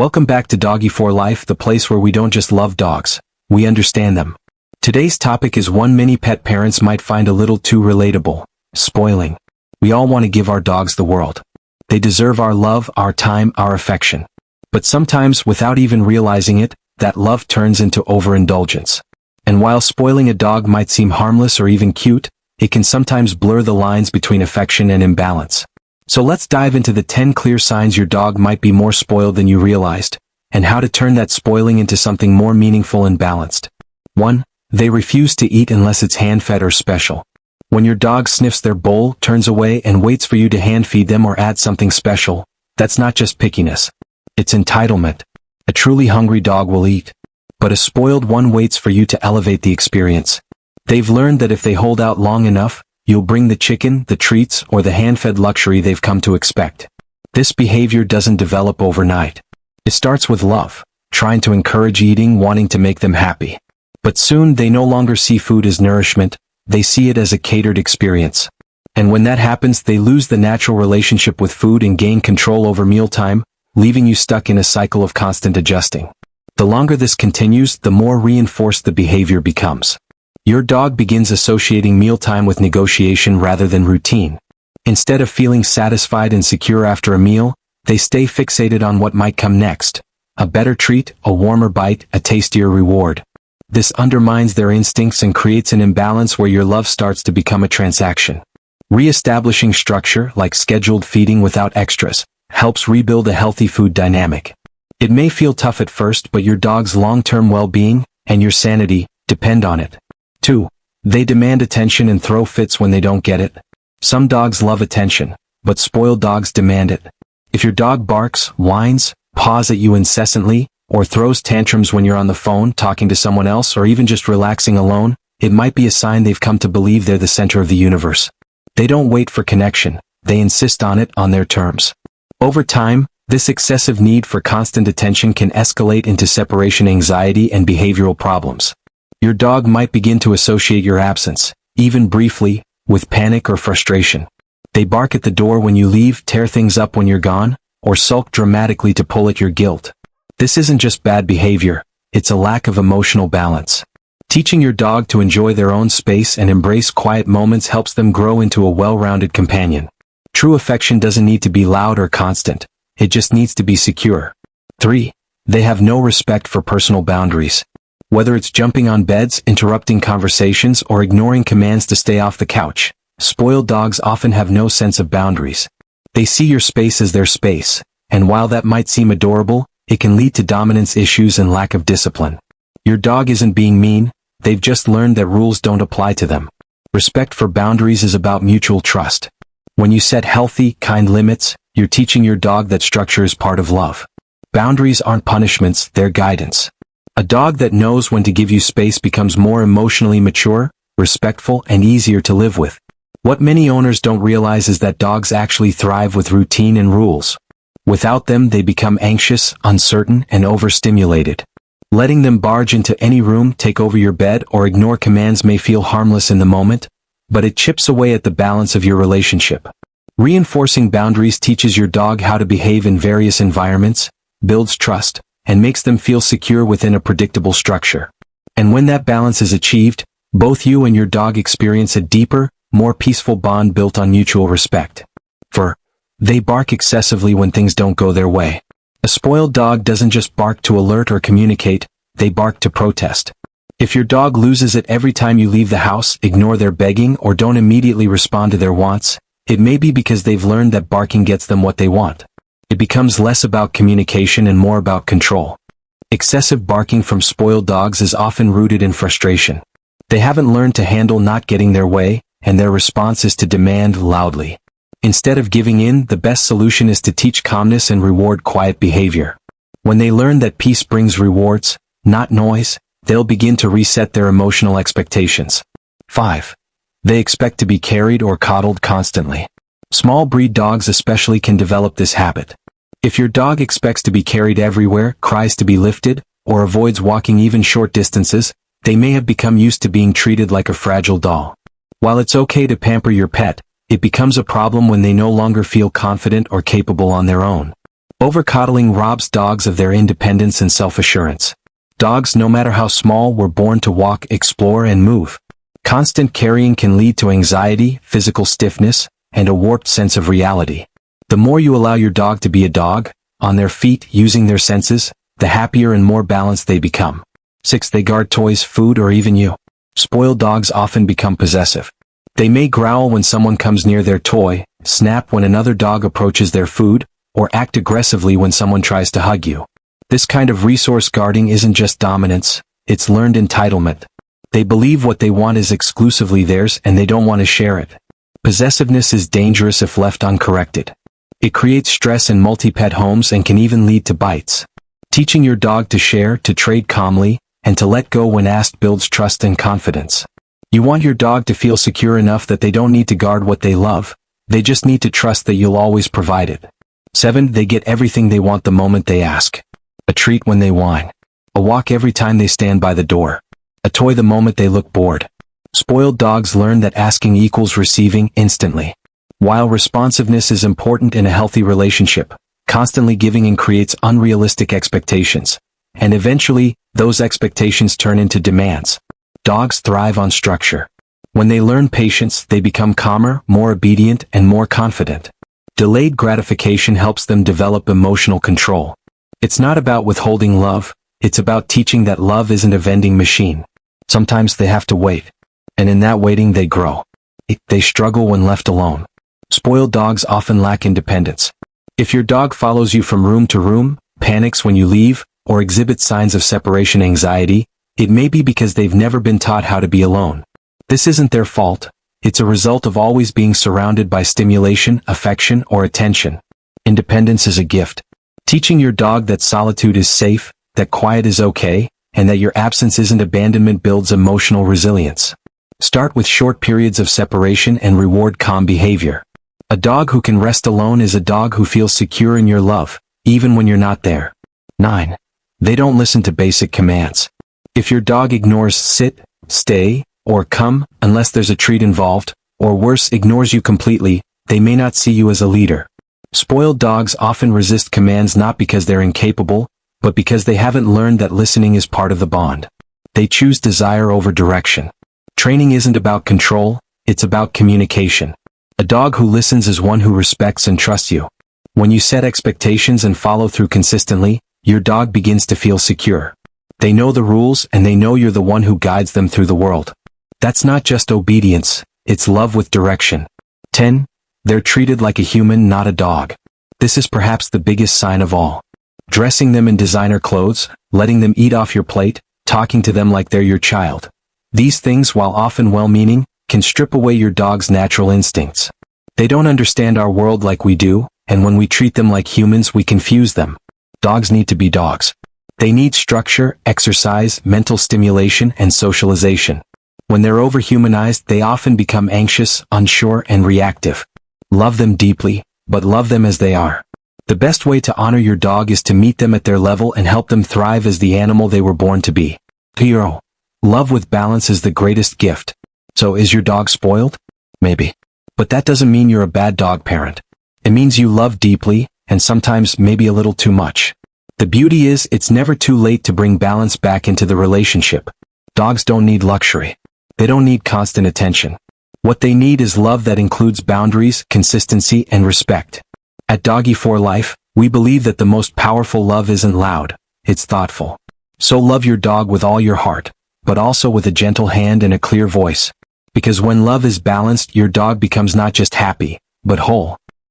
Welcome back to Doggy for Life, the place where we don't just love dogs, we understand them. Today's topic is one many pet parents might find a little too relatable: spoiling. We all want to give our dogs the world. They deserve our love, our time, our affection. But sometimes, without even realizing it, that love turns into overindulgence. And while spoiling a dog might seem harmless or even cute, it can sometimes blur the lines between affection and imbalance. So let's dive into the 10 clear signs your dog might be more spoiled than you realized, and how to turn that spoiling into something more meaningful and balanced. 1. They refuse to eat unless it's hand-fed or special. When your dog sniffs their bowl, turns away, and waits for you to hand-feed them or add something special, that's not just pickiness. It's entitlement. A truly hungry dog will eat. But a spoiled one waits for you to elevate the experience. They've learned that if they hold out long enough, you'll bring the chicken, the treats, or the hand-fed luxury they've come to expect. This behavior doesn't develop overnight. It starts with love, trying to encourage eating, wanting to make them happy. But soon they no longer see food as nourishment, they see it as a catered experience. And when that happens, they lose the natural relationship with food and gain control over mealtime, leaving you stuck in a cycle of constant adjusting. The longer this continues, the more reinforced the behavior becomes. Your dog begins associating mealtime with negotiation rather than routine. Instead of feeling satisfied and secure after a meal, they stay fixated on what might come next: a better treat, a warmer bite, a tastier reward. This undermines their instincts and creates an imbalance where your love starts to become a transaction. Re-establishing structure, like scheduled feeding without extras, helps rebuild a healthy food dynamic. It may feel tough at first, but your dog's long-term well-being and your sanity depend on it. 2. They demand attention and throw fits when they don't get it. Some dogs love attention, but spoiled dogs demand it. If your dog barks, whines, paws at you incessantly, or throws tantrums when you're on the phone, talking to someone else, or even just relaxing alone, it might be a sign they've come to believe they're the center of the universe. They don't wait for connection, they insist on it on their terms. Over time, this excessive need for constant attention can escalate into separation anxiety and behavioral problems. Your dog might begin to associate your absence, even briefly, with panic or frustration. They bark at the door when you leave, tear things up when you're gone, or sulk dramatically to pull at your guilt. This isn't just bad behavior, it's a lack of emotional balance. Teaching your dog to enjoy their own space and embrace quiet moments helps them grow into a well-rounded companion. True affection doesn't need to be loud or constant, it just needs to be secure. 3. They have no respect for personal boundaries. Whether it's jumping on beds, interrupting conversations, or ignoring commands to stay off the couch, spoiled dogs often have no sense of boundaries. They see your space as their space, and while that might seem adorable, it can lead to dominance issues and lack of discipline. Your dog isn't being mean, they've just learned that rules don't apply to them. Respect for boundaries is about mutual trust. When you set healthy, kind limits, you're teaching your dog that structure is part of love. Boundaries aren't punishments, they're guidance. A dog that knows when to give you space becomes more emotionally mature, respectful, and easier to live with. What many owners don't realize is that dogs actually thrive with routine and rules. Without them, they become anxious, uncertain, and overstimulated. Letting them barge into any room, take over your bed, or ignore commands may feel harmless in the moment, but it chips away at the balance of your relationship. Reinforcing boundaries teaches your dog how to behave in various environments, builds trust, and makes them feel secure within a predictable structure. And when that balance is achieved, both you and your dog experience a deeper, more peaceful bond built on mutual respect. 4. They bark excessively when things don't go their way. A spoiled dog doesn't just bark to alert or communicate, they bark to protest. If your dog loses it every time you leave the house, ignore their begging, or don't immediately respond to their wants, it may be because they've learned that barking gets them what they want. It becomes less about communication and more about control. Excessive barking from spoiled dogs is often rooted in frustration. They haven't learned to handle not getting their way, and their response is to demand loudly. Instead of giving in, the best solution is to teach calmness and reward quiet behavior. When they learn that peace brings rewards, not noise, they'll begin to reset their emotional expectations. 5. They expect to be carried or coddled constantly. Small breed dogs especially can develop this habit. If your dog expects to be carried everywhere, cries to be lifted, or avoids walking even short distances, they may have become used to being treated like a fragile doll. While it's okay to pamper your pet, it becomes a problem when they no longer feel confident or capable on their own. Over-coddling robs dogs of their independence and self-assurance. Dogs, no matter how small, were born to walk, explore, and move. Constant carrying can lead to anxiety, physical stiffness, and a warped sense of reality. The more you allow your dog to be a dog, on their feet, using their senses, the happier and more balanced they become. 6. They guard toys, food, or even you. Spoiled dogs often become possessive. They may growl when someone comes near their toy, snap when another dog approaches their food, or act aggressively when someone tries to hug you. This kind of resource guarding isn't just dominance, it's learned entitlement. They believe what they want is exclusively theirs and they don't want to share it. Possessiveness is dangerous if left uncorrected. It creates stress in multi-pet homes and can even lead to bites. Teaching your dog to share, to trade calmly, and to let go when asked builds trust and confidence. You want your dog to feel secure enough that they don't need to guard what they love, they just need to trust that you'll always provide it. 7. They get everything they want the moment they ask. A treat when they whine. A walk every time they stand by the door. A toy the moment they look bored. Spoiled dogs learn that asking equals receiving instantly. While responsiveness is important in a healthy relationship, constantly giving creates unrealistic expectations. And eventually, those expectations turn into demands. Dogs thrive on structure. When they learn patience, they become calmer, more obedient, and more confident. Delayed gratification helps them develop emotional control. It's not about withholding love, it's about teaching that love isn't a vending machine. Sometimes they have to wait. And in that waiting they grow. They struggle when left alone. Spoiled dogs often lack independence. If your dog follows you from room to room, panics when you leave, or exhibits signs of separation anxiety, it may be because they've never been taught how to be alone. This isn't their fault. It's a result of always being surrounded by stimulation, affection, or attention. Independence is a gift. Teaching your dog that solitude is safe, that quiet is okay, and that your absence isn't abandonment builds emotional resilience. Start with short periods of separation and reward calm behavior. A dog who can rest alone is a dog who feels secure in your love, even when you're not there. 9. They don't listen to basic commands. If your dog ignores sit, stay, or come, unless there's a treat involved, or worse, ignores you completely, they may not see you as a leader. Spoiled dogs often resist commands not because they're incapable, but because they haven't learned that listening is part of the bond. They choose desire over direction. Training isn't about control, it's about communication. A dog who listens is one who respects and trusts you. When you set expectations and follow through consistently, your dog begins to feel secure. They know the rules and they know you're the one who guides them through the world. That's not just obedience, it's love with direction. 10. They're treated like a human, not a dog. This is perhaps the biggest sign of all. Dressing them in designer clothes, letting them eat off your plate, talking to them like they're your child. These things, while often well-meaning, can strip away your dog's natural instincts. They don't understand our world like we do, and when we treat them like humans we confuse them. Dogs need to be dogs. They need structure, exercise, mental stimulation, and socialization. When they're overhumanized, they often become anxious, unsure, and reactive. Love them deeply, but love them as they are. The best way to honor your dog is to meet them at their level and help them thrive as the animal they were born to be. Hero. Love with balance is the greatest gift. So is your dog spoiled? Maybe. But that doesn't mean you're a bad dog parent. It means you love deeply, and sometimes maybe a little too much. The beauty is, it's never too late to bring balance back into the relationship. Dogs don't need luxury. They don't need constant attention. What they need is love that includes boundaries, consistency, and respect. At Doggy for Life, we believe that the most powerful love isn't loud, it's thoughtful. So love your dog with all your heart, but also with a gentle hand and a clear voice. Because when love is balanced, your dog becomes not just happy, but whole.